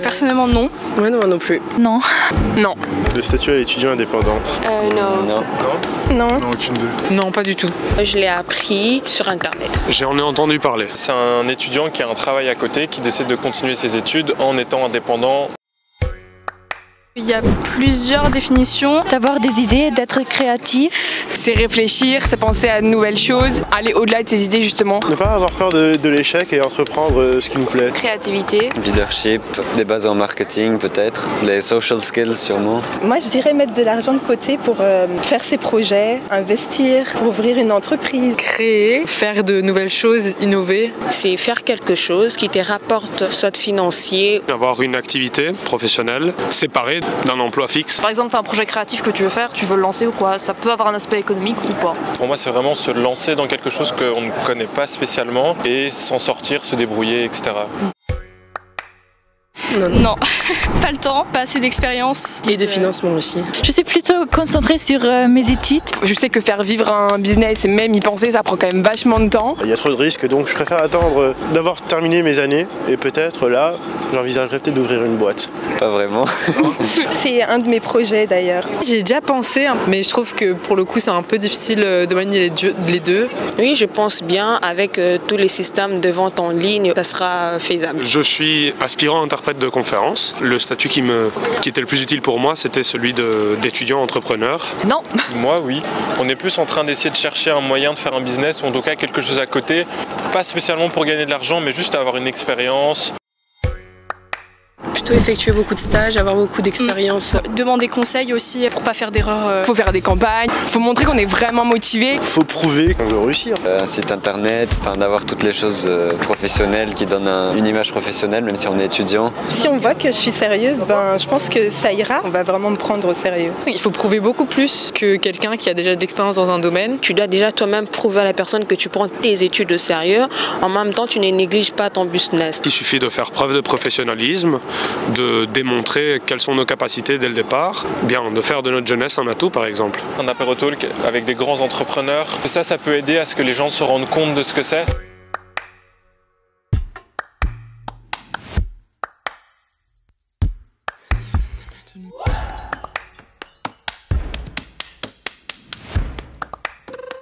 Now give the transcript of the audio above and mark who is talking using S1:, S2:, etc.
S1: Personnellement, non.
S2: Ouais, non, moi non plus.
S3: Non.
S1: Non.
S4: Le statut à étudiant indépendant.
S2: Non.
S4: Non.
S2: Non.
S5: Non, aucune idée.
S6: Non, pas du tout.
S7: Je l'ai appris sur Internet.
S8: J'en ai entendu parler.
S4: C'est un étudiant qui a un travail à côté, qui décide de continuer ses études en étant indépendant.
S1: Il y a plusieurs définitions.
S3: D'avoir des idées, d'être créatif.
S6: C'est réfléchir, c'est penser à de nouvelles choses, aller au-delà de ses idées justement.
S4: Ne pas avoir peur de l'échec et entreprendre ce qui nous plaît.
S1: Créativité.
S9: Leadership, des bases en marketing peut-être, les social skills sûrement.
S2: Moi, je dirais mettre de l'argent de côté pour faire ses projets, investir, pour ouvrir une entreprise.
S6: Créer, faire de nouvelles choses, innover.
S7: C'est faire quelque chose qui te rapporte soit financier.
S8: Avoir une activité professionnelle séparée d'un emploi fixe.
S10: Par exemple, tu as un projet créatif que tu veux faire, tu veux le lancer ou quoi, ça peut avoir un aspect économique ou pas.
S4: Pour moi, c'est vraiment se lancer dans quelque chose qu'on ne connaît pas spécialement et s'en sortir, se débrouiller, etc.
S1: Non. Pas le temps, pas assez d'expérience.
S2: Et de financement aussi.
S3: Je suis plutôt concentrée sur mes études.
S6: Je sais que faire vivre un business et même y penser, ça prend quand même vachement de temps.
S4: Il y a trop de risques, donc je préfère attendre d'avoir terminé mes années et peut-être là, j'envisagerais peut-être d'ouvrir une boîte.
S9: Pas vraiment.
S2: C'est un de mes projets d'ailleurs.
S6: J'ai déjà pensé, mais je trouve que pour le coup c'est un peu difficile de manier les deux.
S7: Oui, je pense bien avec tous les systèmes de vente en ligne, ça sera faisable.
S8: Je suis aspirant interprète de conférence. Le statut qui était le plus utile pour moi, c'était celui d'étudiant entrepreneur.
S10: Non.
S4: Moi, oui. On est plus en train d'essayer de chercher un moyen de faire un business ou en tout cas quelque chose à côté. Pas spécialement pour gagner de l'argent, mais juste avoir une expérience.
S2: Plutôt effectuer beaucoup de stages, avoir beaucoup d'expérience.
S1: Demander conseil aussi pour pas faire d'erreurs.
S6: Faut faire des campagnes, faut montrer qu'on est vraiment motivé.
S4: Faut prouver qu'on veut réussir.
S9: Un site internet, d'avoir toutes les choses professionnelles qui donnent une image professionnelle même si on est étudiant.
S2: Si on voit que je suis sérieuse, je pense que ça ira. On va vraiment me prendre au sérieux.
S6: Il faut prouver beaucoup plus que quelqu'un qui a déjà de l'expérience dans un domaine.
S7: Tu dois déjà toi-même prouver à la personne que tu prends tes études au sérieux. En même temps, tu ne négliges pas ton business.
S8: Il suffit de faire preuve de professionnalisme, de démontrer quelles sont nos capacités dès le départ, bien de faire de notre jeunesse un atout par exemple.
S4: Un apéro talk avec des grands entrepreneurs, ça peut aider à ce que les gens se rendent compte de ce que c'est.